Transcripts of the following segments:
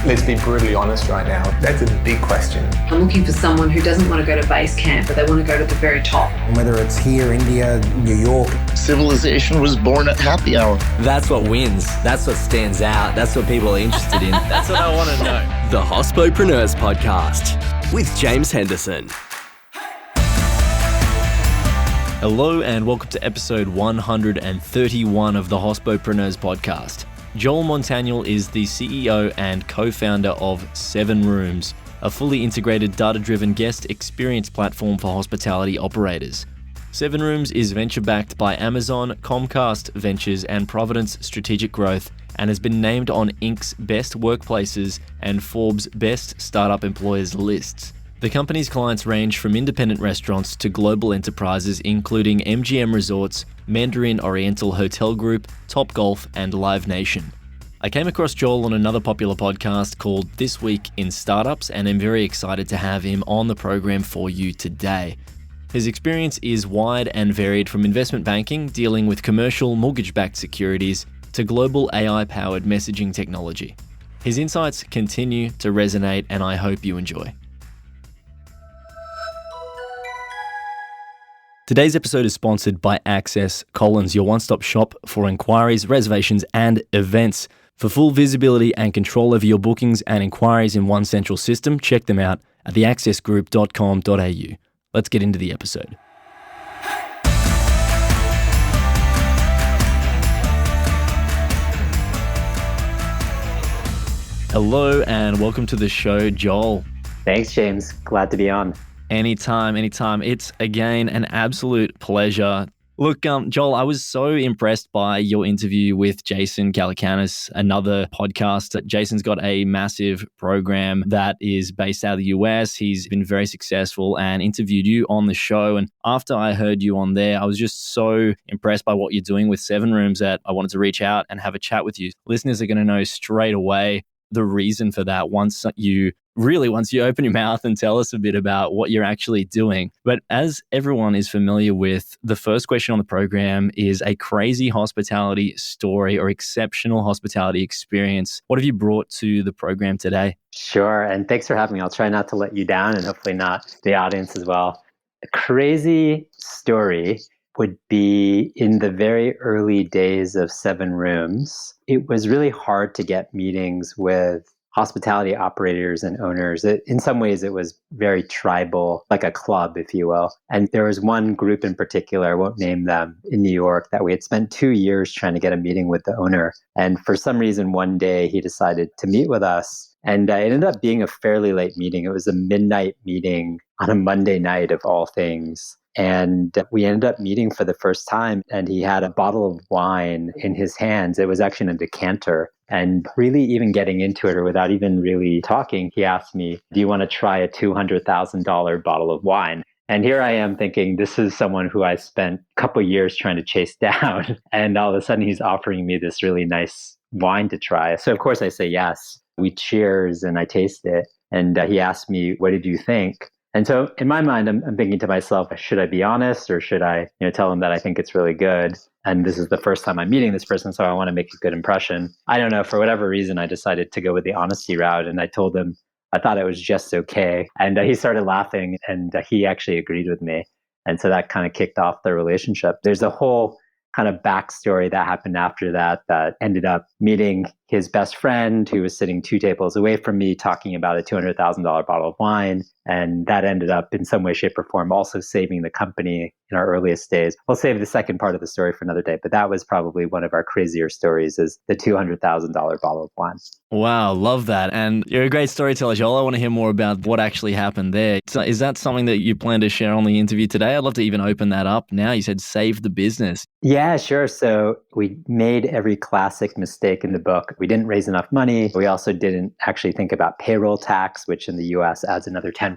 Let's be brutally honest right now. That's a big question. I'm looking for someone who doesn't want to go to base camp, but they want to go to the very top. Whether it's here, India, New York. Civilization was born at happy hour. That's what wins. That's what stands out. That's what people are interested in. That's what I want to know. The Hospopreneurs Podcast with James Henderson. Hello and welcome to episode 131 of the Hospopreneurs Podcast. Joel Montaniel is the CEO and co-founder of SevenRooms, a fully integrated data-driven guest experience platform for hospitality operators. SevenRooms is venture-backed by Amazon, Comcast Ventures and Providence Strategic Growth and has been named on Inc.'s Best Workplaces and Forbes' Best Startup Employers lists. The company's clients range from independent restaurants to global enterprises including MGM Resorts, Mandarin Oriental Hotel Group, Topgolf, and Live Nation. I came across Joel on another popular podcast called This Week in Startups and am very excited to have him on the program for you today. His experience is wide and varied from investment banking, dealing with commercial mortgage-backed securities, to global AI-powered messaging technology. His insights continue to resonate and I hope you enjoy. Today's episode is sponsored by Access Collins, your one-stop shop for inquiries, reservations, and events. For full visibility and control over your bookings and inquiries in one central system, check them out at theaccessgroup.com.au. Let's get into the episode. Hello and welcome to the show, Joel. Thanks, James. Glad to be on. Anytime. It's, again, an absolute pleasure. Look, Joel, I was so impressed by your interview with Jason Calacanis, another podcast. Jason's got a massive program that is based out of the US. He's been very successful and interviewed you on the show. And after I heard you on there, I was just so impressed by what you're doing with SevenRooms that I wanted to reach out and have a chat with you. Listeners are going to know straight away the reason for that once you open your mouth and tell us a bit about what you're actually doing. But as everyone is familiar with, the first question on the program is a crazy hospitality story or exceptional hospitality experience. What have you brought to the program today? Sure. And thanks for having me. I'll try not to let you down and hopefully not the audience as well. A crazy story would be in the very early days of SevenRooms. It was really hard to get meetings with hospitality operators and owners. In some ways, it was very tribal, like a club, if you will. And there was one group in particular, I won't name them, in New York that we had spent 2 years trying to get a meeting with the owner. And for some reason, one day he decided to meet with us. And it ended up being a fairly late meeting. It was a midnight meeting on a Monday night of all things. And we ended up meeting for the first time, and he had a bottle of wine in his hands. It was actually in a decanter. And really even getting into it, or without even really talking, he asked me, do you want to try a $200,000 bottle of wine? And here I am thinking, this is someone who I spent a couple of years trying to chase down. And all of a sudden he's offering me this really nice wine to try. So of course I say yes. We cheers and I taste it. And he asked me, what did you think? And so in my mind, I'm thinking to myself, should I be honest or should I tell him that I think it's really good? And this is the first time I'm meeting this person, so I want to make a good impression. I don't know, for whatever reason, I decided to go with the honesty route. And I told him I thought it was just okay. And he started laughing and he actually agreed with me. And so that kind of kicked off the relationship. There's a whole kind of backstory that happened after that ended up meeting his best friend who was sitting 2 tables away from me talking about a $200,000 bottle of wine. And that ended up in some way, shape, or form also saving the company in our earliest days. We'll save the second part of the story for another day, but that was probably one of our crazier stories, is the $200,000 bottle of wine. Wow, love that. And you're a great storyteller, Joel. I want to hear more about what actually happened there. So is that something that you plan to share on the interview today? I'd love to even open that up now. You said save the business. Yeah, sure. So we made every classic mistake in the book. We didn't raise enough money. We also didn't actually think about payroll tax, which in the US adds another 10%.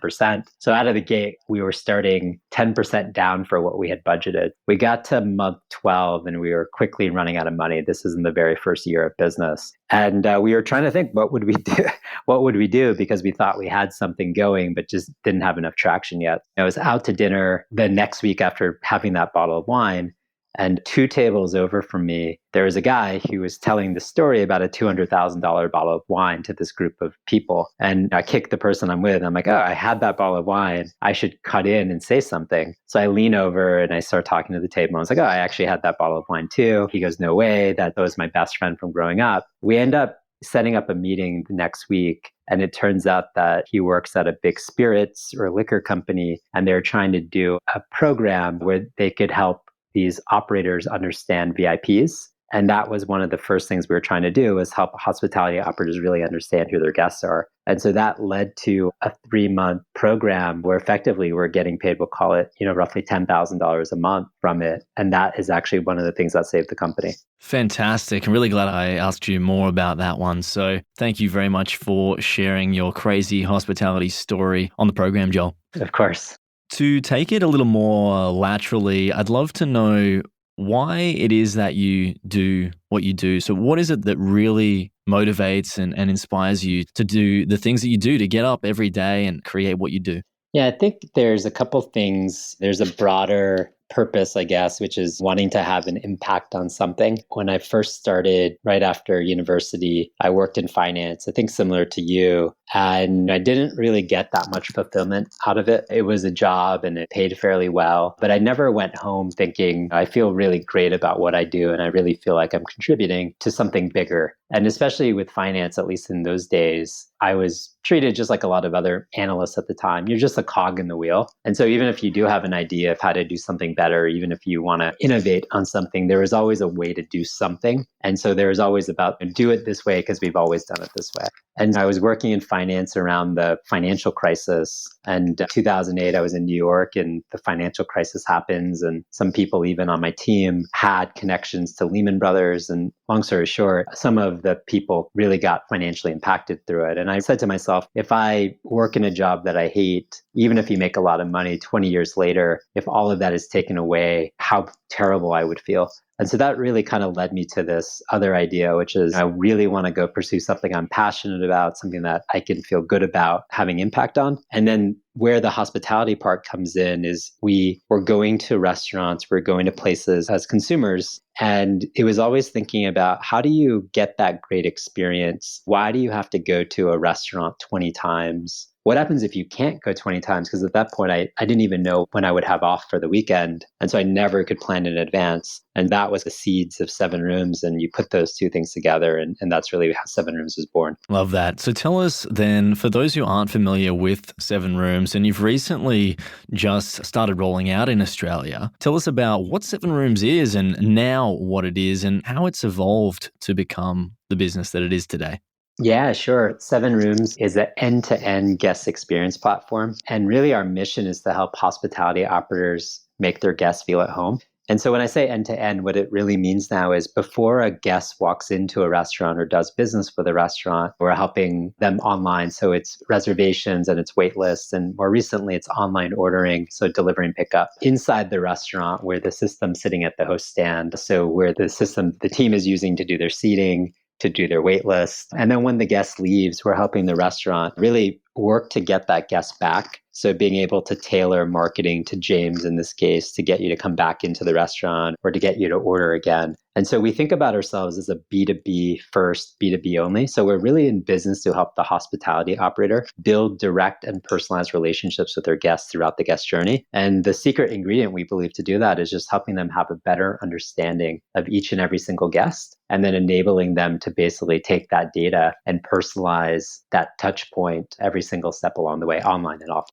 So out of the gate, we were starting 10% down for what we had budgeted. We got to month 12 and we were quickly running out of money. This is in the very first year of business. And we were trying to think, what would we do? What would we do? Because we thought we had something going, but just didn't have enough traction yet. I was out to dinner the next week after having that bottle of wine. And 2 tables over from me, there was a guy who was telling the story about a $200,000 bottle of wine to this group of people. And I kicked the person I'm with. I'm like, oh, I had that bottle of wine. I should cut in and say something. So I lean over and I start talking to the table. I was like, oh, I actually had that bottle of wine too. He goes, no way. That was my best friend from growing up. We end up setting up a meeting the next week. And it turns out that he works at a big spirits or liquor company. And they're trying to do a program where they could help these operators understand VIPs. And that was one of the first things we were trying to do, was help hospitality operators really understand who their guests are. And so that led to a 3-month program where effectively we're getting paid, we'll call it, roughly $10,000 a month from it. And that is actually one of the things that saved the company. Fantastic. I'm really glad I asked you more about that one. So thank you very much for sharing your crazy hospitality story on the program, Joel. Of course. To take it a little more laterally, I'd love to know why it is that you do what you do. So what is it that really motivates and inspires you to do the things that you do, to get up every day and create what you do? Yeah, I think there's a couple things. There's a broader purpose, I guess, which is wanting to have an impact on something. When I first started right after university, I worked in finance, I think similar to you, and I didn't really get that much fulfillment out of it. It was a job and it paid fairly well, but I never went home thinking, I feel really great about what I do and I really feel like I'm contributing to something bigger. And especially with finance, at least in those days, I was treated just like a lot of other analysts at the time. You're just a cog in the wheel. And so even if you do have an idea of how to do something better, even if you want to innovate on something, there is always a way to do something. And so there is always about do it this way because we've always done it this way. And I was working in finance around the financial crisis. And 2008, I was in New York and the financial crisis happens. And some people even on my team had connections to Lehman Brothers. And long story short, some of the people really got financially impacted through it. And I said to myself, if I work in a job that I hate, even if you make a lot of money 20 years later, if all of that is taken away, how terrible I would feel. And so that really kind of led me to this other idea, which is I really want to go pursue something I'm passionate about, something that I can feel good about having impact on. And then where the hospitality part comes in is we're going to restaurants, we're going to places as consumers. And it was always thinking about how do you get that great experience? Why do you have to go to a restaurant 20 times? What happens if you can't go 20 times? Because at that point, I didn't even know when I would have off for the weekend. And so I never could plan in advance. And that was the seeds of SevenRooms. And you put those two things together. And that's really how SevenRooms was born. Love that. So tell us then, for those who aren't familiar with SevenRooms, and you've recently just started rolling out in Australia, tell us about what SevenRooms is and now what it is and how it's evolved to become the business that it is today. Yeah, sure. SevenRooms is an end-to-end guest experience platform. And really our mission is to help hospitality operators make their guests feel at home. And so when I say end-to-end, what it really means now is before a guest walks into a restaurant or does business with a restaurant, we're helping them online. So it's reservations and it's wait lists. And more recently, it's online ordering, so delivery and pickup inside the restaurant where the system's sitting at the host stand. So where the team is using to do their seating, to do their wait list. And then when the guest leaves, we're helping the restaurant really work to get that guest back. So being able to tailor marketing to James in this case to get you to come back into the restaurant or to get you to order again. And so we think about ourselves as a B2B first, B2B only. So we're really in business to help the hospitality operator build direct and personalized relationships with their guests throughout the guest journey. And the secret ingredient we believe to do that is just helping them have a better understanding of each and every single guest, and then enabling them to basically take that data and personalize that touch point every single step along the way, online and offline.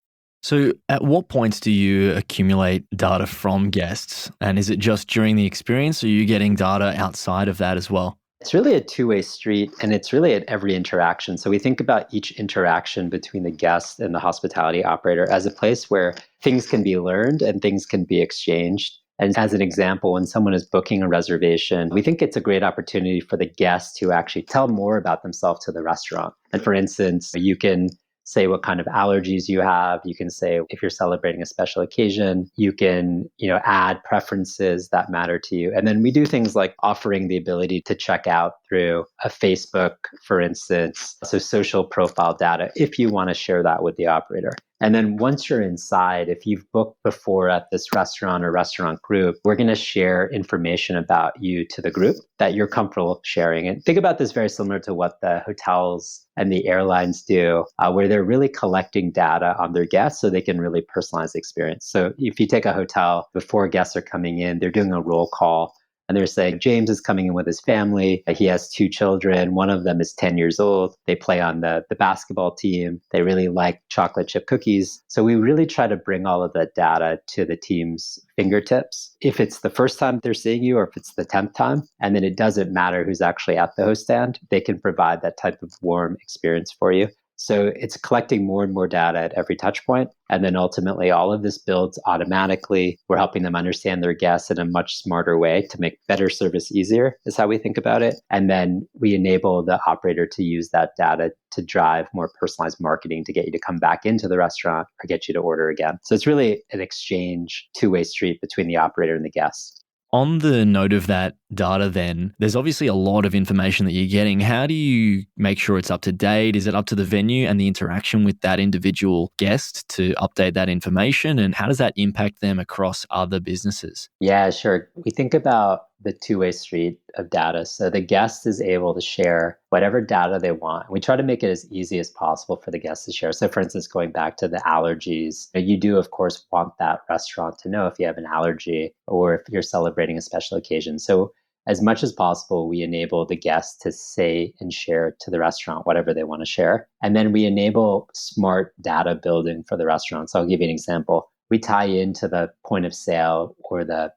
So at what points do you accumulate data from guests? And is it just during the experience, or are you getting data outside of that as well? It's really a two-way street, and it's really at every interaction. So we think about each interaction between the guest and the hospitality operator as a place where things can be learned and things can be exchanged. And as an example, when someone is booking a reservation, we think it's a great opportunity for the guest to actually tell more about themselves to the restaurant. And for instance, you can say what kind of allergies you have. You can say if you're celebrating a special occasion, you can, add preferences that matter to you. And then we do things like offering the ability to check out through a Facebook, for instance, so social profile data, if you want to share that with the operator. And then once you're inside, if you've booked before at this restaurant or restaurant group, we're going to share information about you to the group that you're comfortable sharing. And think about this very similar to what the hotels and the airlines do, where they're really collecting data on their guests so they can really personalize the experience. So if you take a hotel, before guests are coming in, they're doing a roll call. And they're saying, James is coming in with his family. He has 2 children. One of them is 10 years old. They play on the basketball team. They really like chocolate chip cookies. So we really try to bring all of that data to the team's fingertips. If it's the first time they're seeing you or if it's the 10th time, and then it doesn't matter who's actually at the host stand, they can provide that type of warm experience for you. So it's collecting more and more data at every touch point. And then ultimately, all of this builds automatically. We're helping them understand their guests in a much smarter way to make better service easier, is how we think about it. And then we enable the operator to use that data to drive more personalized marketing to get you to come back into the restaurant or get you to order again. So it's really an exchange, two-way street between the operator and the guest. On the note of that data then, there's obviously a lot of information that you're getting. How do you make sure it's up to date? Is it up to the venue and the interaction with that individual guest to update that information? And how does that impact them across other businesses? Yeah, sure. We think about the two-way street of data. So the guest is able to share whatever data they want. We try to make it as easy as possible for the guests to share. So for instance, going back to the allergies, you do, of course, want that restaurant to know if you have an allergy or if you're celebrating a special occasion. So as much as possible, we enable the guests to say and share to the restaurant whatever they want to share. And then we enable smart data building for the restaurant. So I'll give you an example. We tie into the point of sale or the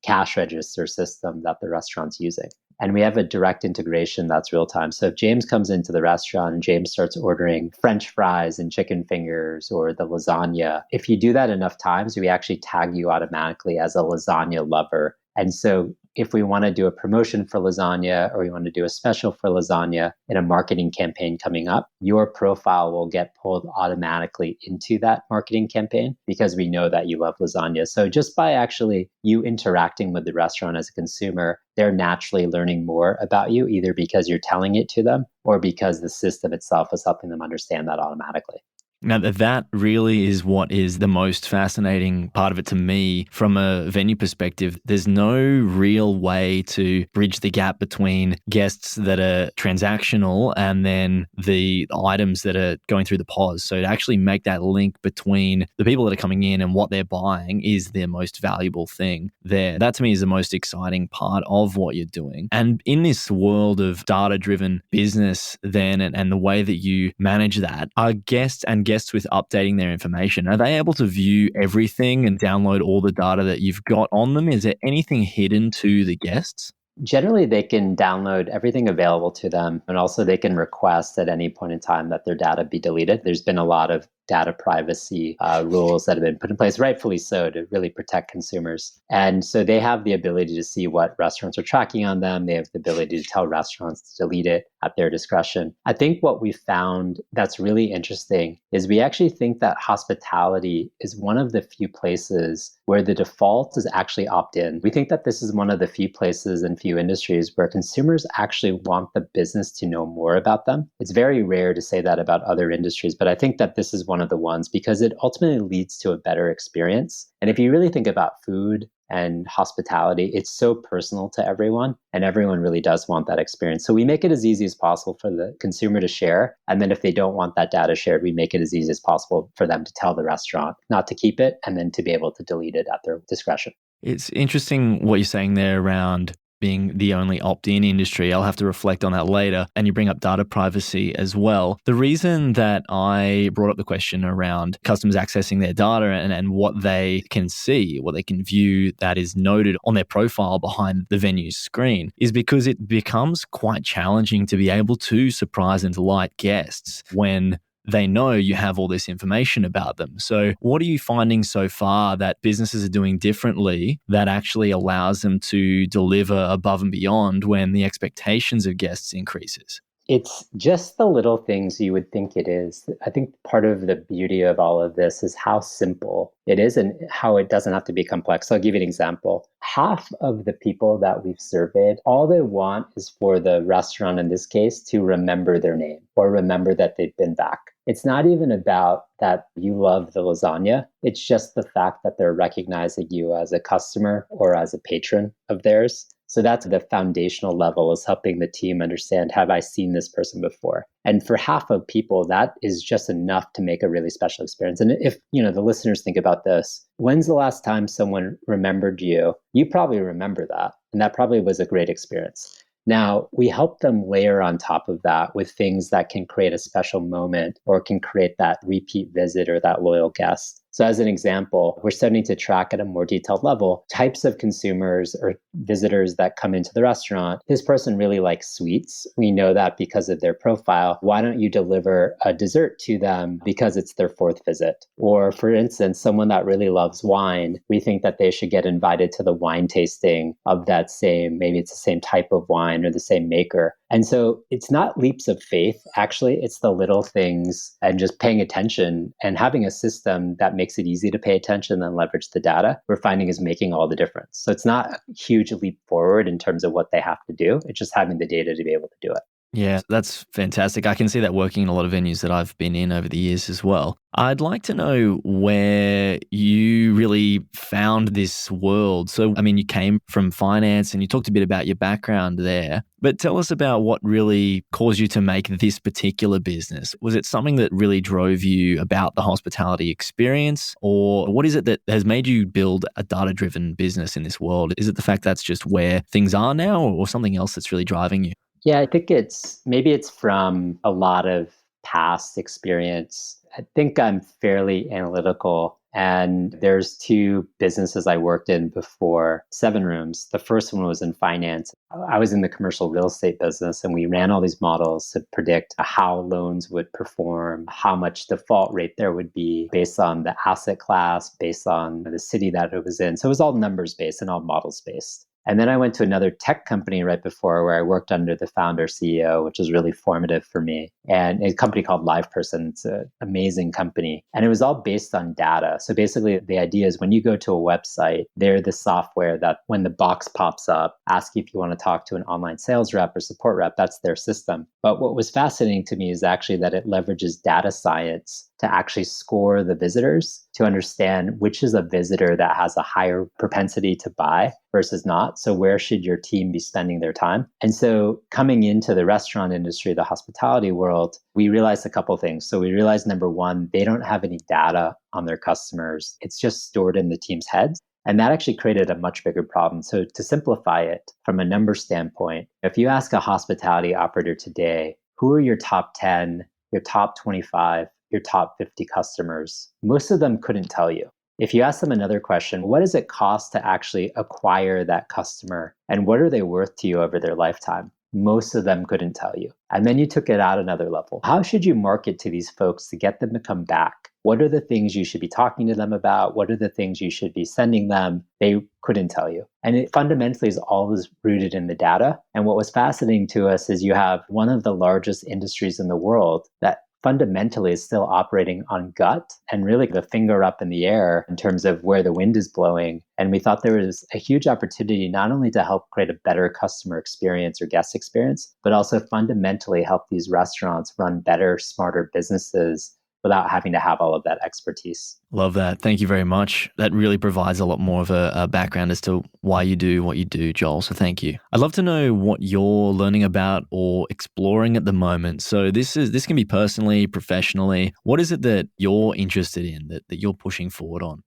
cash register system that the restaurant's using. And we have a direct integration that's real time. So if James comes into the restaurant and James starts ordering French fries and chicken fingers or the lasagna, if you do that enough times, we actually tag you automatically as a lasagna lover. And so if we want to do a promotion for lasagna or we want to do a special for lasagna in a marketing campaign coming up, your profile will get pulled automatically into that marketing campaign because we know that you love lasagna. So just by actually you interacting with the restaurant as a consumer, they're naturally learning more about you, either because you're telling it to them or because the system itself is helping them understand that automatically. Now, that really is what is the most fascinating part of it to me from a venue perspective. There's no real way to bridge the gap between guests that are transactional and then the items that are going through the POS. So to actually make that link between the people that are coming in and what they're buying is their most valuable thing there. That to me is the most exciting part of what you're doing. And in this world of data-driven business then and the way that you manage that, are guests with updating their information, are they able to view everything and download all the data that you've got on them? Is there anything hidden to the guests? Generally, they can download everything available to them, and also they can request at any point in time that their data be deleted. There's been a lot of data privacy rules that have been put in place, rightfully so, to really protect consumers. And so they have the ability to see what restaurants are tracking on them. They have the ability to tell restaurants to delete it at their discretion. I think what we found that's really interesting is we actually think that hospitality is one of the few places where the default is actually opt-in. We think that this is one of the few places and few industries where consumers actually want the business to know more about them. It's very rare to say that about other industries, but I think that this is one of the ones because it ultimately leads to a better experience. And if you really think about food and hospitality, it's so personal to everyone, and everyone really does want that experience. So we make it as easy as possible for the consumer to share. And then if they don't want that data shared, we make it as easy as possible for them to tell the restaurant not to keep it and then to be able to delete it at their discretion. It's interesting what you're saying there around being the only opt-in industry. I'll have to reflect on that later. And you bring up data privacy as well. The reason that I brought up the question around customers accessing their data and what they can see, what they can view that is noted on their profile behind the venue's screen is because it becomes quite challenging to be able to surprise and delight guests when they know you have all this information about them. So what are you finding so far that businesses are doing differently that actually allows them to deliver above and beyond when the expectations of guests increases? It's just the little things you would think it is. I think part of the beauty of all of this is how simple it is and how it doesn't have to be complex. So I'll give you an example. Half of the people that we've surveyed, all they want is for the restaurant in this case to remember their name or remember that they've been back. It's not even about that you love the lasagna. It's just the fact that they're recognizing you as a customer or as a patron of theirs. So that's the foundational level, is helping the team understand, have I seen this person before? And for half of people, that is just enough to make a really special experience. And if, the listeners think about this, when's the last time someone remembered you? You probably remember that. And that probably was a great experience. Now, we help them layer on top of that with things that can create a special moment or can create that repeat visit or that loyal guest. So as an example, we're starting to track at a more detailed level types of consumers or visitors that come into the restaurant. This person really likes sweets. We know that because of their profile. Why don't you deliver a dessert to them because it's their fourth visit? Or for instance, someone that really loves wine, we think that they should get invited to the wine tasting of that same, maybe it's the same type of wine or the same maker. And so it's not leaps of faith. Actually, it's the little things and just paying attention and having a system that makes it easy to pay attention and leverage the data, we're finding is making all the difference. So it's not a huge leap forward in terms of what they have to do. It's just having the data to be able to do it. Yeah, that's fantastic. I can see that working in a lot of venues that I've been in over the years as well. I'd like to know where you really found this world. So, you came from finance and you talked a bit about your background there, but tell us about what really caused you to make this particular business. Was it something that really drove you about the hospitality experience, or what is it that has made you build a data-driven business in this world? Is it the fact that's just where things are now, or something else that's really driving you? Yeah, I think it's from a lot of past experience. I think I'm fairly analytical. And there's two businesses I worked in before SevenRooms. The first one was in finance. I was in the commercial real estate business, and we ran all these models to predict how loans would perform, how much default rate there would be based on the asset class, based on the city that it was in. So it was all numbers based and all models based. And then I went to another tech company right before where I worked under the founder CEO, which was really formative for me. And a company called LivePerson. It's an amazing company. And it was all based on data. So basically the idea is when you go to a website, they're the software that when the box pops up, ask you if you want to talk to an online sales rep or support rep, that's their system. But what was fascinating to me is actually that it leverages data science to actually score the visitors to understand which is a visitor that has a higher propensity to buy versus not. So where should your team be spending their time? And so coming into the restaurant industry, the hospitality world, we realized a couple of things. So we realized, number one, they don't have any data on their customers. It's just stored in the team's heads. And that actually created a much bigger problem. So to simplify it from a number standpoint, if you ask a hospitality operator today, who are your top 10, your top 25, your top 50 customers, most of them couldn't tell you. If you ask them another question, what does it cost to actually acquire that customer? And what are they worth to you over their lifetime? Most of them couldn't tell you. And then you took it out another level. How should you market to these folks to get them to come back? What are the things you should be talking to them about? What are the things you should be sending them? They couldn't tell you. And it fundamentally is always rooted in the data. And what was fascinating to us is you have one of the largest industries in the world that fundamentally is still operating on gut and really the finger up in the air in terms of where the wind is blowing. And we thought there was a huge opportunity not only to help create a better customer experience or guest experience, but also fundamentally help these restaurants run better, smarter businesses without having to have all of that expertise. Love that. Thank you very much. That really provides a lot more of a background as to why you do what you do, Joel. So thank you. I'd love to know what you're learning about or exploring at the moment. So this can be personally, professionally. What is it that you're interested in, that you're pushing forward on?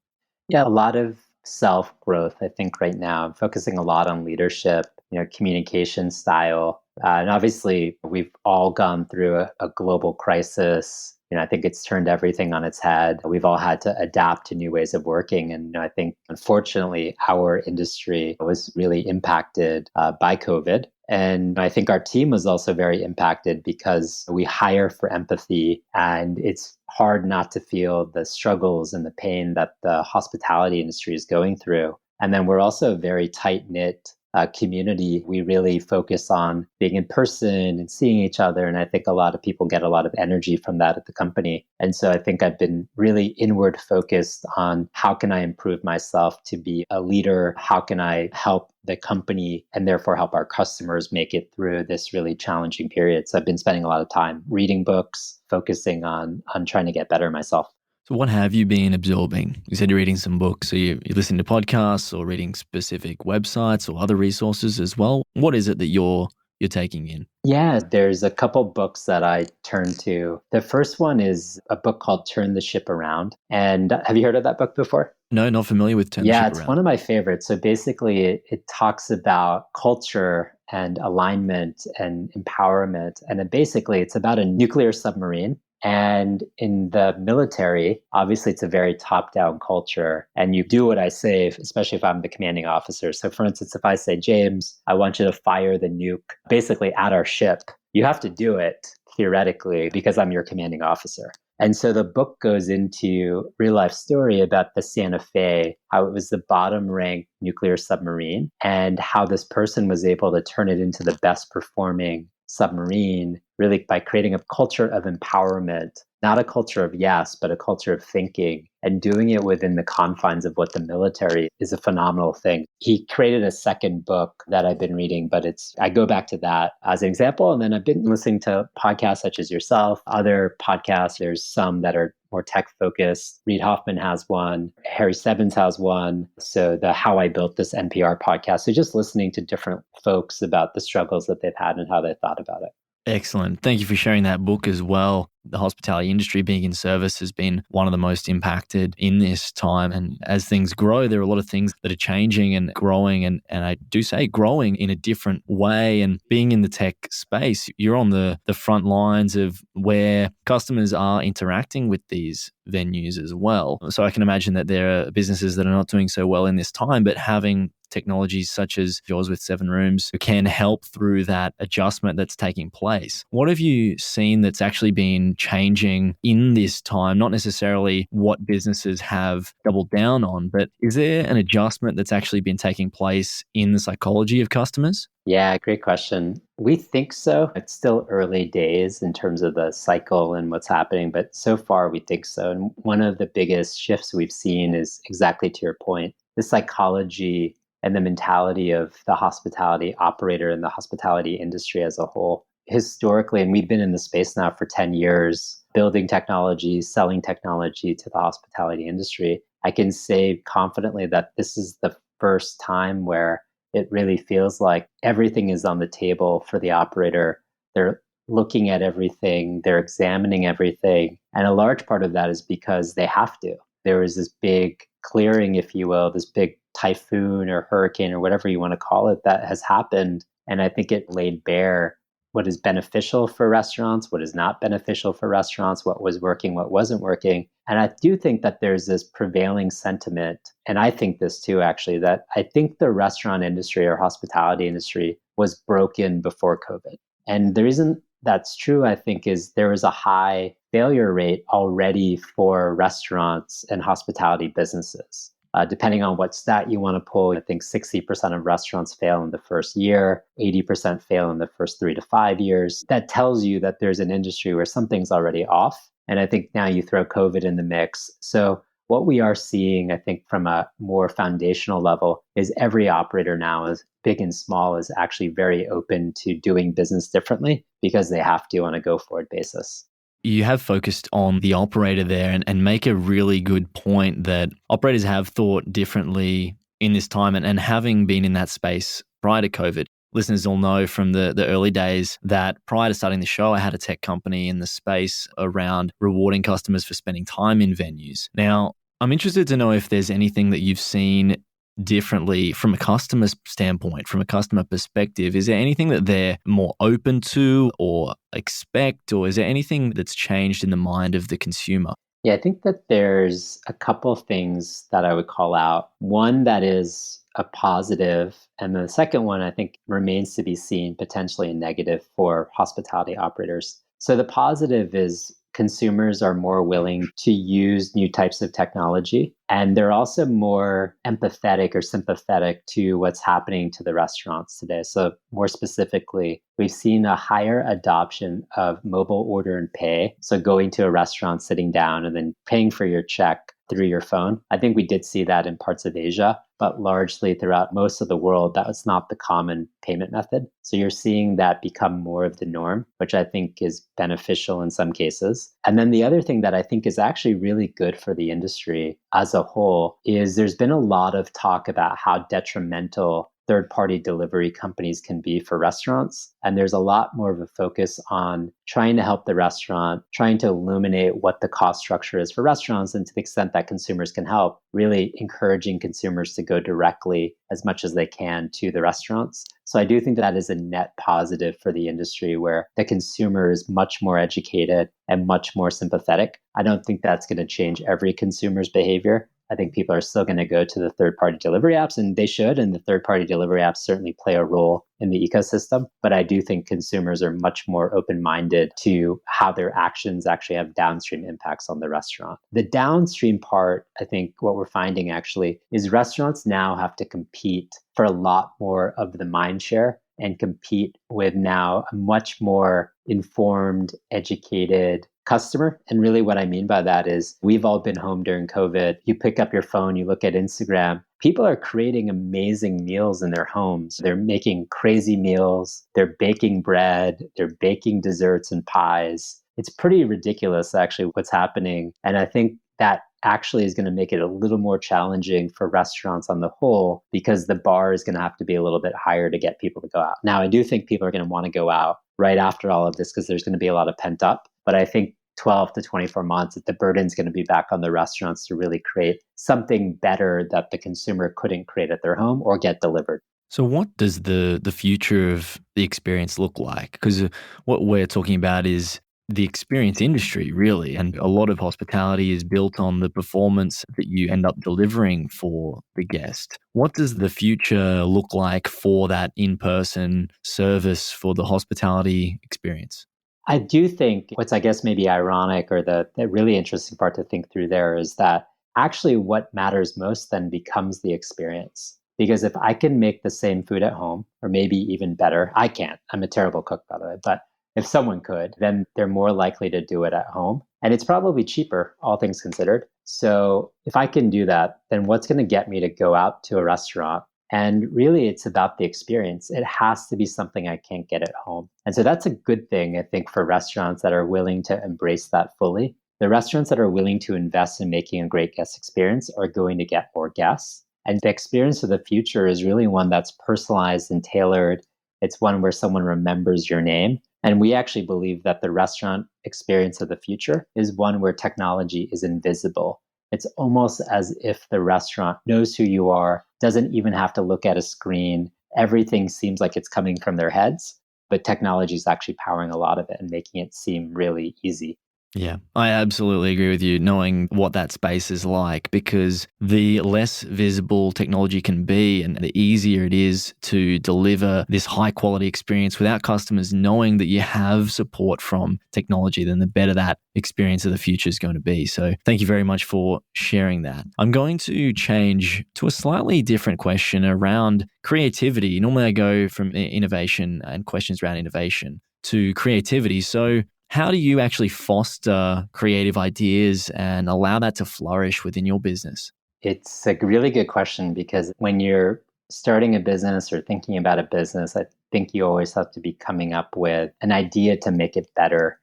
Yeah, a lot of self-growth, I think right now. I'm focusing a lot on leadership, communication style. And obviously, we've all gone through a global crisis. I think it's turned everything on its head. We've all had to adapt to new ways of working. And I think, unfortunately, our industry was really impacted by COVID. And I think our team was also very impacted because we hire for empathy, and it's hard not to feel the struggles and the pain that the hospitality industry is going through. And then we're also a very tight-knit community. We really focus on being in person and seeing each other. And I think a lot of people get a lot of energy from that at the company. And so I think I've been really inward focused on how can I improve myself to be a leader? How can I help the company and therefore help our customers make it through this really challenging period? So I've been spending a lot of time reading books, focusing on trying to get better myself. So what have you been absorbing? You said you're reading some books. So you listening to podcasts or reading specific websites or other resources as well? What is it that you're taking in? Yeah, there's a couple books that I turn to. The first one is a book called Turn the Ship Around. And have you heard of that book before? No, not familiar with Turn the Ship It's Around. one of my favorites. So basically, it talks about culture and alignment and empowerment. And basically, it's about a nuclear submarine. And in the military, obviously, it's a very top-down culture. And you do what I say, especially if I'm the commanding officer. So for instance, if I say, James, I want you to fire the nuke basically at our ship, you have to do it theoretically because I'm your commanding officer. And so the book goes into real life story about the Santa Fe, how it was the bottom ranked nuclear submarine and how this person was able to turn it into the best performing submarine, really by creating a culture of empowerment, not a culture of yes, but a culture of thinking and doing it within the confines of what the military is a phenomenal thing. He created a second book that I've been reading, but I go back to that as an example. And then I've been listening to podcasts such as yourself, other podcasts. There's some that are more tech focused. Reid Hoffman has one. Harry Stebbins has one. So the How I Built This NPR podcast. So just listening to different folks about the struggles that they've had and how they thought about it. Excellent. Thank you for sharing that book as well. The hospitality industry, being in service, has been one of the most impacted in this time. And as things grow, there are a lot of things that are changing and growing. And I do say growing in a different way. And being in the tech space, you're on the front lines of where customers are interacting with these venues as well. So I can imagine that there are businesses that are not doing so well in this time, but having technologies such as yours with SevenRooms can help through that adjustment that's taking place. What have you seen that's actually been changing in this time? Not necessarily what businesses have doubled down on, but is there an adjustment that's actually been taking place in the psychology of customers? Yeah, great question. We think so. It's still early days in terms of the cycle and what's happening, but so far we think so. And one of the biggest shifts we've seen is exactly to your point, the psychology and the mentality of the hospitality operator and the hospitality industry as a whole. Historically, and we've been in the space now for 10 years, building technology, selling technology to the hospitality industry, I can say confidently that this is the first time where it really feels like everything is on the table for the operator. They're looking at everything, they're examining everything. And a large part of that is because they have to. There is this big clearing, if you will, this big typhoon or hurricane or whatever you want to call it that has happened. And I think it laid bare what is beneficial for restaurants, what is not beneficial for restaurants, what was working, what wasn't working. And I do think that there's this prevailing sentiment, and I think this too, actually, that I think the restaurant industry or hospitality industry was broken before COVID. And the reason that's true, I think, is there is a high failure rate already for restaurants and hospitality businesses. Depending on what stat you want to pull, I think 60% of restaurants fail in the first year, 80% fail in the first 3 to 5 years. That tells you that there's an industry where something's already off. And I think now you throw COVID in the mix. So what we are seeing, I think, from a more foundational level is every operator now, is big and small, is actually very open to doing business differently because they have to on a go-forward basis. You have focused on the operator there and make a really good point that operators have thought differently in this time. And having been in that space prior to COVID, listeners will know from the early days that prior to starting the show, I had a tech company in the space around rewarding customers for spending time in venues. Now, I'm interested to know if there's anything that you've seen differently from a customer standpoint, from a customer perspective. Is there anything that they're more open to or expect, or is there anything that's changed in the mind of the consumer? Yeah, I think that there's a couple of things that I would call out. One that is a positive, and the second one I think remains to be seen, potentially a negative for hospitality operators. So the positive is consumers are more willing to use new types of technology. And they're also more empathetic or sympathetic to what's happening to the restaurants today. So more specifically, we've seen a higher adoption of mobile order and pay. So going to a restaurant, sitting down, and then paying for your check through your phone. I think we did see that in parts of Asia, but largely throughout most of the world, that was not the common payment method. So you're seeing that become more of the norm, which I think is beneficial in some cases. And then the other thing that I think is actually really good for the industry as a whole is there's been a lot of talk about how detrimental third-party delivery companies can be for restaurants. And there's a lot more of a focus on trying to help the restaurant, trying to illuminate what the cost structure is for restaurants, and to the extent that consumers can help, really encouraging consumers to go directly as much as they can to the restaurants. So I do think that is a net positive for the industry where the consumer is much more educated and much more sympathetic. I don't think that's going to change every consumer's behavior. I think people are still going to go to the third-party delivery apps, and they should, and the third-party delivery apps certainly play a role in the ecosystem. But I do think consumers are much more open-minded to how their actions actually have downstream impacts on the restaurant. The downstream part, I think what we're finding actually is restaurants now have to compete for a lot more of the mind share and compete with now a much more informed, educated customer. And really what I mean by that is we've all been home during COVID. You pick up your phone, you look at Instagram. People are creating amazing meals in their homes. They're making crazy meals. They're baking bread. They're baking desserts and pies. It's pretty ridiculous, actually, what's happening. And I think that actually is going to make it a little more challenging for restaurants on the whole, because the bar is going to have to be a little bit higher to get people to go out. Now, I do think people are going to want to go out right after all of this because there's going to be a lot of pent up. But I think 12 to 24 months, the burden's going to be back on the restaurants to really create something better that the consumer couldn't create at their home or get delivered. So what does the future of the experience look like? Because what we're talking about is the experience industry, really. And a lot of hospitality is built on the performance that you end up delivering for the guest. What does the future look like for that in-person service for the hospitality experience? I do think what's, I guess, maybe ironic or the really interesting part to think through there is that actually what matters most then becomes the experience. Because if I can make the same food at home, or maybe even better, I can't. I'm a terrible cook, by the way, but if someone could, then they're more likely to do it at home. And it's probably cheaper, all things considered. So if I can do that, then what's going to get me to go out to a restaurant? And really, it's about the experience. It has to be something I can't get at home. And so that's a good thing, I think, for restaurants that are willing to embrace that fully. The restaurants that are willing to invest in making a great guest experience are going to get more guests. And the experience of the future is really one that's personalized and tailored. It's one where someone remembers your name. And we actually believe that the restaurant experience of the future is one where technology is invisible. It's almost as if the restaurant knows who you are, doesn't even have to look at a screen. Everything seems like it's coming from their heads, but technology is actually powering a lot of it and making it seem really easy. Yeah, I absolutely agree with you, knowing what that space is like, because the less visible technology can be and the easier it is to deliver this high quality experience without customers knowing that you have support from technology, then the better that experience of the future is going to be. So thank you very much for sharing that. I'm going to change to a slightly different question around creativity. Normally I go from innovation and questions around innovation to creativity. So how do you actually foster creative ideas and allow that to flourish within your business? It's a really good question because when you're starting a business or thinking about a business, I think you always have to be coming up with an idea to make it better.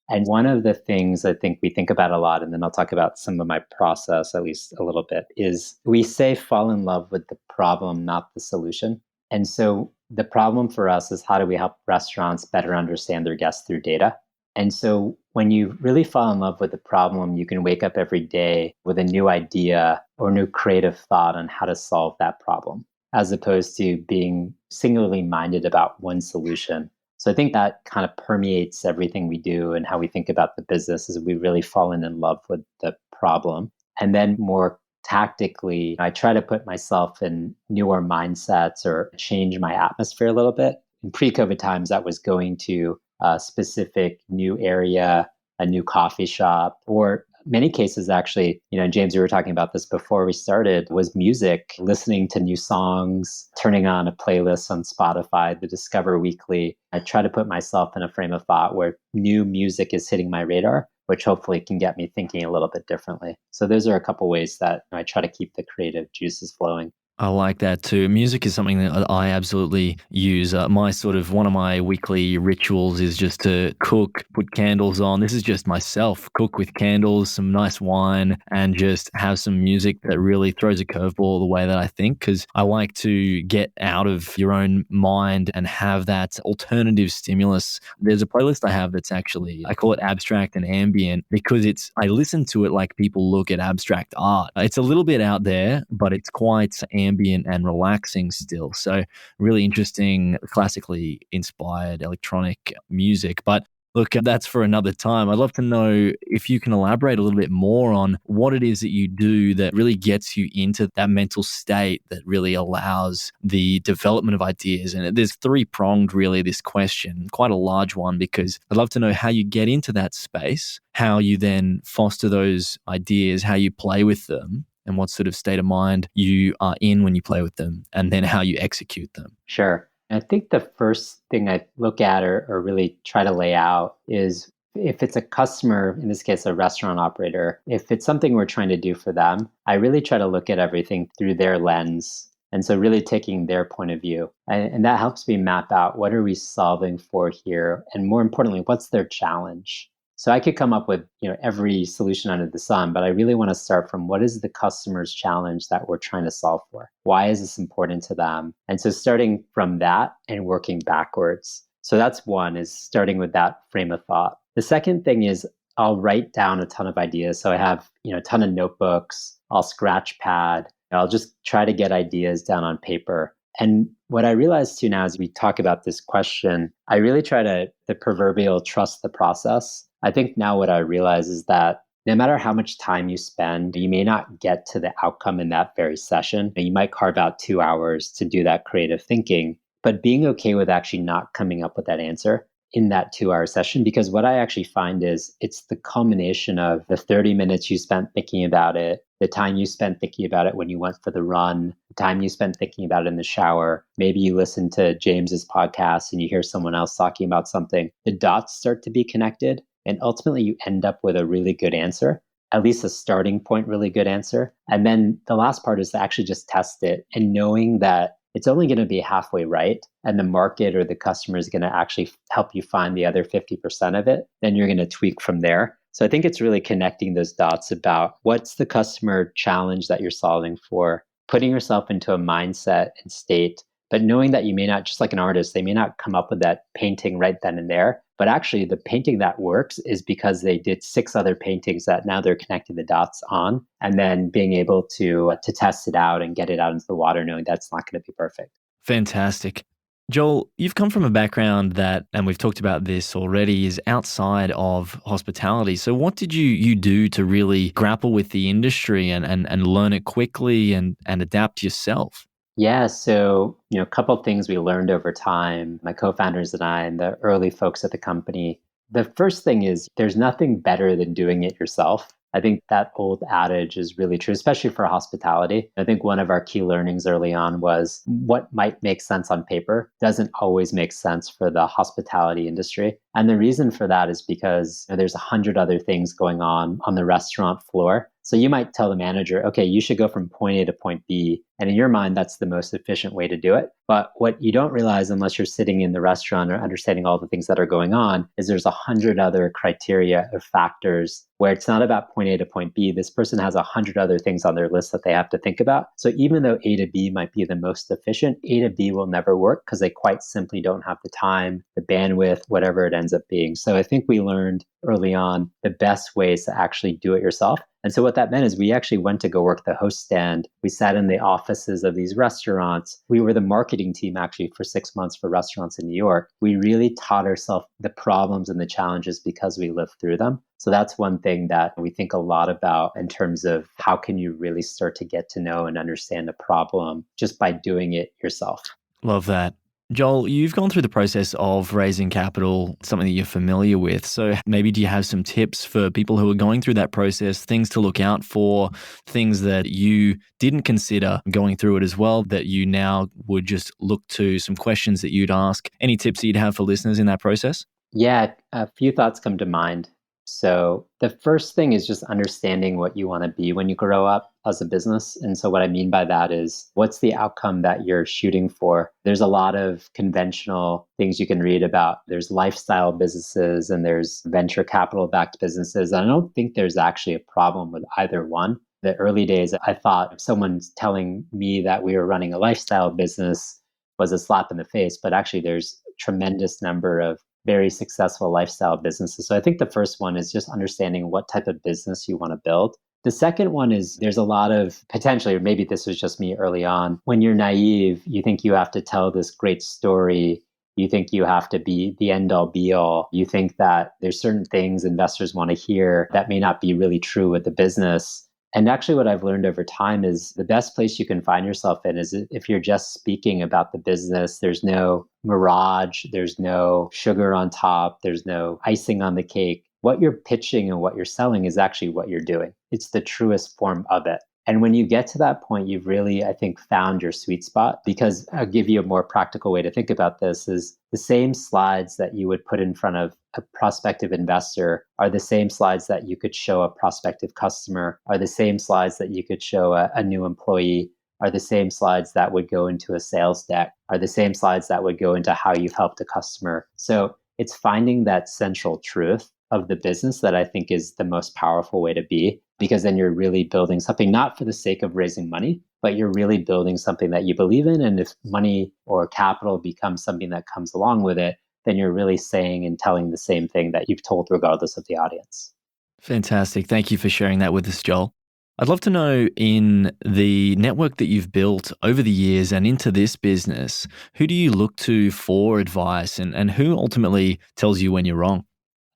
And one of the things I think we think about a lot, and then I'll talk about some of my process at least a little bit, is we say fall in love with the problem, not the solution. And so the problem for us is how do we help restaurants better understand their guests through data? And so when you really fall in love with the problem, you can wake up every day with a new idea or new creative thought on how to solve that problem, as opposed to being singularly minded about one solution. So I think that kind of permeates everything we do and how we think about the business is we really fallen in love with the problem. And then more tactically, I try to put myself in newer mindsets or change my atmosphere a little bit. In pre-COVID times, that was going to a specific new area a new coffee shop, or many cases actually, James, we were talking about this before we started, was music, listening to new songs, turning on a playlist on Spotify, the Discover Weekly. I try to put myself in a frame of thought where new music is hitting my radar, which hopefully can get me thinking a little bit differently. So those are a couple ways that I try to keep the creative juices flowing. I like that too. Music is something that I absolutely use. One of my weekly rituals is just to cook, put candles on. This is just myself, cook with candles, some nice wine, and just have some music that really throws a curveball the way that I think, because I like to get out of your own mind and have that alternative stimulus. There's a playlist I have that's actually, I call it abstract and ambient, because I listen to it like people look at abstract art. It's a little bit out there, but it's quite ambient and relaxing still. So really interesting, classically inspired electronic music. But look, that's for another time. I'd love to know if you can elaborate a little bit more on what it is that you do that really gets you into that mental state that really allows the development of ideas. And there's three-pronged, really, this question, quite a large one, because I'd love to know how you get into that space, how you then foster those ideas, how you play with them, and what sort of state of mind you are in when you play with them, and then how you execute them. Sure. I think the first thing I look at or really try to lay out is if it's a customer, in this case, a restaurant operator, if it's something we're trying to do for them, I really try to look at everything through their lens. And so really taking their point of view. And that helps me map out what are we solving for here? And more importantly, what's their challenge? So I could come up with every solution under the sun, but I really want to start from what is the customer's challenge that we're trying to solve for? Why is this important to them? And so starting from that and working backwards. So that's one, is starting with that frame of thought. The second thing is I'll write down a ton of ideas. So I have a ton of notebooks, I'll scratch pad, I'll just try to get ideas down on paper. And what I realize too now as we talk about this question, I really try to the proverbial trust the process. I think now what I realize is that no matter how much time you spend, you may not get to the outcome in that very session. You might carve out 2 hours to do that creative thinking, but being okay with actually not coming up with that answer in that 2-hour session, because what I actually find is it's the culmination of the 30 minutes you spent thinking about it, the time you spent thinking about it when you went for the run, the time you spent thinking about it in the shower. Maybe you listen to James's podcast and you hear someone else talking about something. The dots start to be connected. And ultimately, you end up with a really good answer, at least a starting point, really good answer. And then the last part is to actually just test it and knowing that it's only going to be halfway right. And the market or the customer is going to actually help you find the other 50% of it. Then you're going to tweak from there. So I think it's really connecting those dots about what's the customer challenge that you're solving for, putting yourself into a mindset and state, but knowing that you may not, just like an artist, they may not come up with that painting right then and there. But actually, the painting that works is because they did 6 other paintings that now they're connecting the dots on, and then being able to test it out and get it out into the water, knowing that's not going to be perfect. Fantastic. Joel, you've come from a background that, and we've talked about this already, is outside of hospitality. So what did you do to really grapple with the industry and learn it quickly and adapt yourself? Yeah, so a couple of things we learned over time, my co-founders and I, and the early folks at the company. The first thing is there's nothing better than doing it yourself. I think that old adage is really true, especially for hospitality. I think one of our key learnings early on was what might make sense on paper doesn't always make sense for the hospitality industry. And the reason for that is because there's 100 other things going on the restaurant floor. So you might tell the manager, okay, you should go from point A to point B. And in your mind, that's the most efficient way to do it. But what you don't realize unless you're sitting in the restaurant or understanding all the things that are going on is there's 100 other criteria or factors where it's not about point A to point B. This person has 100 other things on their list that they have to think about. So even though A to B might be the most efficient, A to B will never work because they quite simply don't have the time, the bandwidth, whatever it ends up being. So I think we learned early on the best ways to actually do it yourself. And so what that meant is we actually went to go work the host stand. We sat in the offices of these restaurants. We were the marketing team actually for 6 months for restaurants in New York. We really taught ourselves the problems and the challenges because we lived through them. So that's one thing that we think a lot about in terms of how can you really start to get to know and understand a problem just by doing it yourself. Love that. Joel, you've gone through the process of raising capital, something that you're familiar with. So maybe do you have some tips for people who are going through that process, things to look out for, things that you didn't consider going through it as well, that you now would just look to, some questions that you'd ask? Any tips that you'd have for listeners in that process? Yeah, a few thoughts come to mind. So the first thing is just understanding what you want to be when you grow up as a business. And so what I mean by that is what's the outcome that you're shooting for? There's a lot of conventional things you can read about. There's lifestyle businesses and there's venture capital backed businesses. And I don't think there's actually a problem with either one. The early days, I thought if someone's telling me that we were running a lifestyle business was a slap in the face, but actually there's a tremendous number of very successful lifestyle businesses. So I think the first one is just understanding what type of business you want to build. The second one is there's a lot of potentially, or maybe this was just me early on, when you're naive, you think you have to tell this great story. You think you have to be the end all be all. You think that there's certain things investors want to hear that may not be really true with the business. And actually, what I've learned over time is the best place you can find yourself in is if you're just speaking about the business. There's no mirage, there's no sugar on top, there's no icing on the cake. What you're pitching and what you're selling is actually what you're doing. It's the truest form of it. And when you get to that point, you've really, I think, found your sweet spot. Because I'll give you a more practical way to think about this is the same slides that you would put in front of a prospective investor are the same slides that you could show a prospective customer, are the same slides that you could show a new employee, are the same slides that would go into a sales deck, are the same slides that would go into how you've helped a customer. So it's finding that central truth of the business that I think is the most powerful way to be, because then you're really building something not for the sake of raising money, but you're really building something that you believe in. And if money or capital becomes something that comes along with it, then you're really saying and telling the same thing that you've told regardless of the audience. Fantastic. Thank you for sharing that with us, Joel. I'd love to know, in the network that you've built over the years and into this business, who do you look to for advice, and who ultimately tells you when you're wrong?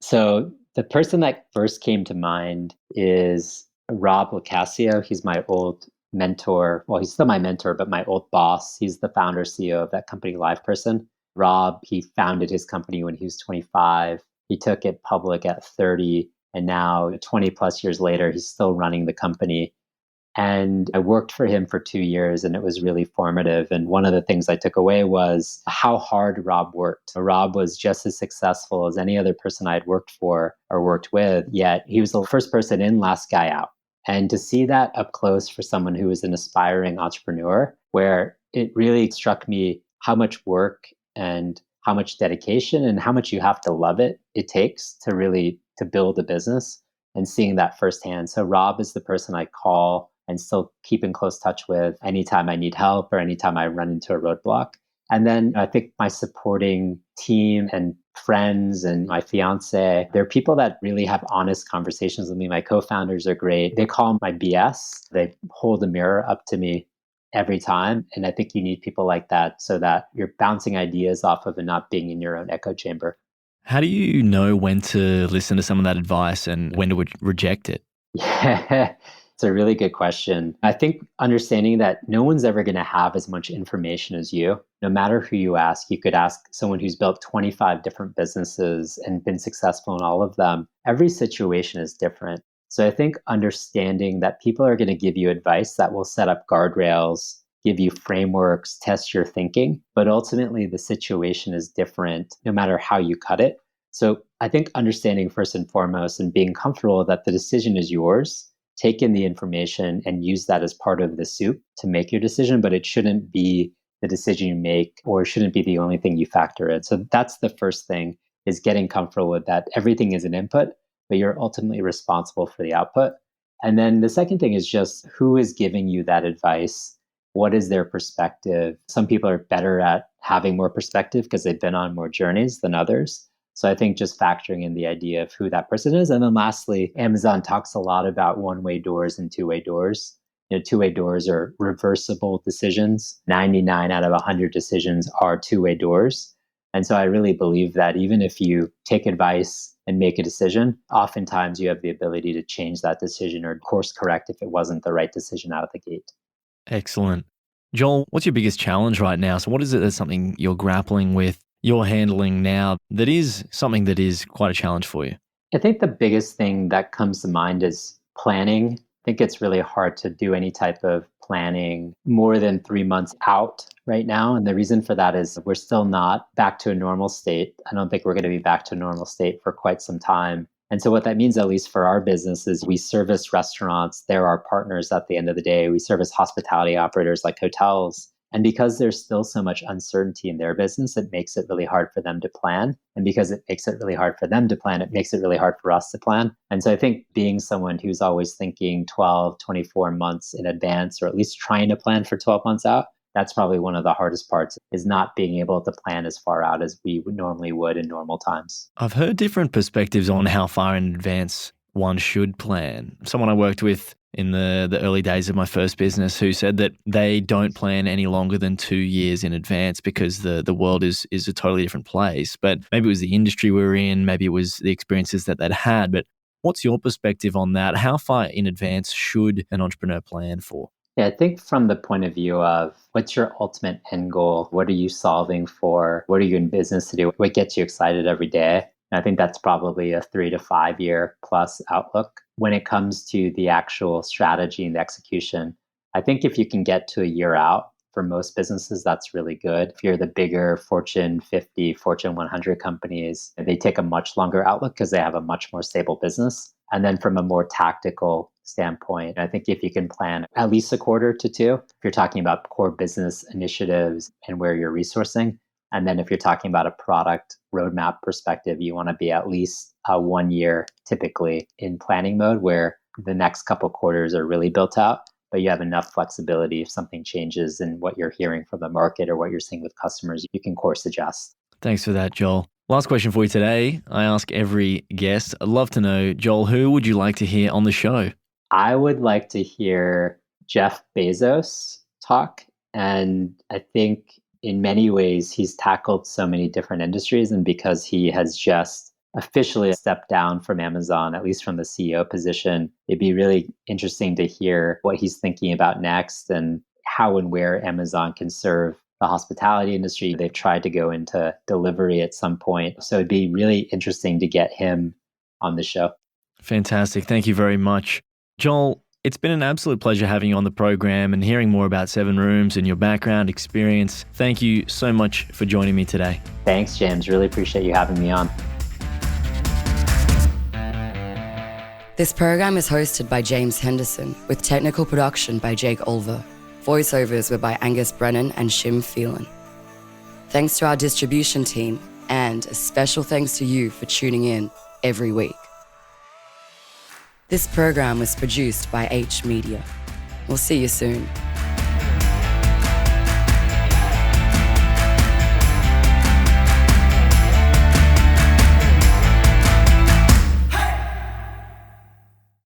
So the person that first came to mind is Rob Locascio. He's my old mentor. Well, he's still my mentor, but my old boss. He's the founder CEO of that company, LivePerson. Rob, he founded his company when he was 25. He took it public at 30. And now 20 plus years later, he's still running the company. And I worked for him for 2 years, and it was really formative. And one of the things I took away was how hard Rob worked. Rob was just as successful as any other person I'd worked for or worked with, yet he was the first person in, last guy out. And to see that up close for someone who was an aspiring entrepreneur, where it really struck me how much work and how much dedication and how much you have to love it takes to really to build a business, and seeing that firsthand. So Rob is the person I call and still keep in close touch with anytime I need help or anytime I run into a roadblock. And then I think my supporting team and friends and my fiance, they're people that really have honest conversations with me. My co-founders are great. They call my BS. They hold a mirror up to me every time. And I think you need people like that so that you're bouncing ideas off of and not being in your own echo chamber. How do you know when to listen to some of that advice and when to reject it? Yeah, it's a really good question. I think understanding that no one's ever going to have as much information as you. No matter who you ask, you could ask someone who's built 25 different businesses and been successful in all of them. Every situation is different. So I think understanding that people are going to give you advice that will set up guardrails, give you frameworks, test your thinking, but ultimately the situation is different no matter how you cut it. So I think understanding first and foremost and being comfortable that the decision is yours, take in the information and use that as part of the soup to make your decision, but it shouldn't be the decision you make or shouldn't be the only thing you factor in. So that's the first thing, is getting comfortable with that. Everything is an input, but you're ultimately responsible for the output. And then the second thing is just who is giving you that advice? What is their perspective? Some people are better at having more perspective because they've been on more journeys than others. So I think just factoring in the idea of who that person is. And then lastly, Amazon talks a lot about one-way doors and two-way doors. Two-way doors are reversible decisions. 99 out of 100 decisions are two-way doors. And so I really believe that even if you take advice and make a decision, oftentimes you have the ability to change that decision or course correct if it wasn't the right decision out of the gate. Excellent. Joel, what's your biggest challenge right now? So what is it that's something you're grappling with, you're handling now that is something that is quite a challenge for you? I think the biggest thing that comes to mind is planning. I think it's really hard to do any type of planning more than 3 months out right now. And the reason for that is we're still not back to a normal state. I don't think we're going to be back to a normal state for quite some time. And so what that means, at least for our business, is we service restaurants. They're our partners at the end of the day. We service hospitality operators like hotels. And because there's still so much uncertainty in their business, it makes it really hard for them to plan. And because it makes it really hard for them to plan, it makes it really hard for us to plan. And so I think being someone who's always thinking 12, 24 months in advance, or at least trying to plan for 12 months out, that's probably one of the hardest parts, is not being able to plan as far out as we normally would in normal times. I've heard different perspectives on how far in advance one should plan. Someone I worked with in the early days of my first business who said that they don't plan any longer than 2 years in advance because the world is a totally different place. But maybe it was the industry we were in, maybe it was the experiences that they'd had. But what's your perspective on that? How far in advance should an entrepreneur plan for? Yeah, I think from the point of view of what's your ultimate end goal? What are you solving for? What are you in business to do? What gets you excited every day? And I think that's probably a 3 to 5 year plus outlook. When it comes to the actual strategy and the execution, I think if you can get to a year out, for most businesses, that's really good. If you're the bigger Fortune 50, Fortune 100 companies, they take a much longer outlook because they have a much more stable business. And then from a more tactical standpoint, I think if you can plan at least a quarter to two, if you're talking about core business initiatives and where you're resourcing, and then if you're talking about a product roadmap perspective, you want to be at least 1 year typically in planning mode where the next couple quarters are really built out, but you have enough flexibility if something changes in what you're hearing from the market or what you're seeing with customers, you can course adjust. Thanks for that, Joel. Last question for you today. I ask every guest. I'd love to know, Joel, who would you like to hear on the show? I would like to hear Jeff Bezos talk. And I think in many ways, he's tackled so many different industries. And because he has just officially stepped down from Amazon, at least from the CEO position, it'd be really interesting to hear what he's thinking about next and how and where Amazon can serve the hospitality industry. They've tried to go into delivery at some point. So it'd be really interesting to get him on the show. Fantastic. Thank you very much. Joel, it's been an absolute pleasure having you on the program and hearing more about 7Rooms and your background experience. Thank you so much for joining me today. Thanks, James. Really appreciate you having me on. This program is hosted by James Henderson with technical production by Jake Olver. Voiceovers were by Angus Brennan and Shim Phelan. Thanks to our distribution team, and a special thanks to you for tuning in every week. This program was produced by H Media. We'll see you soon.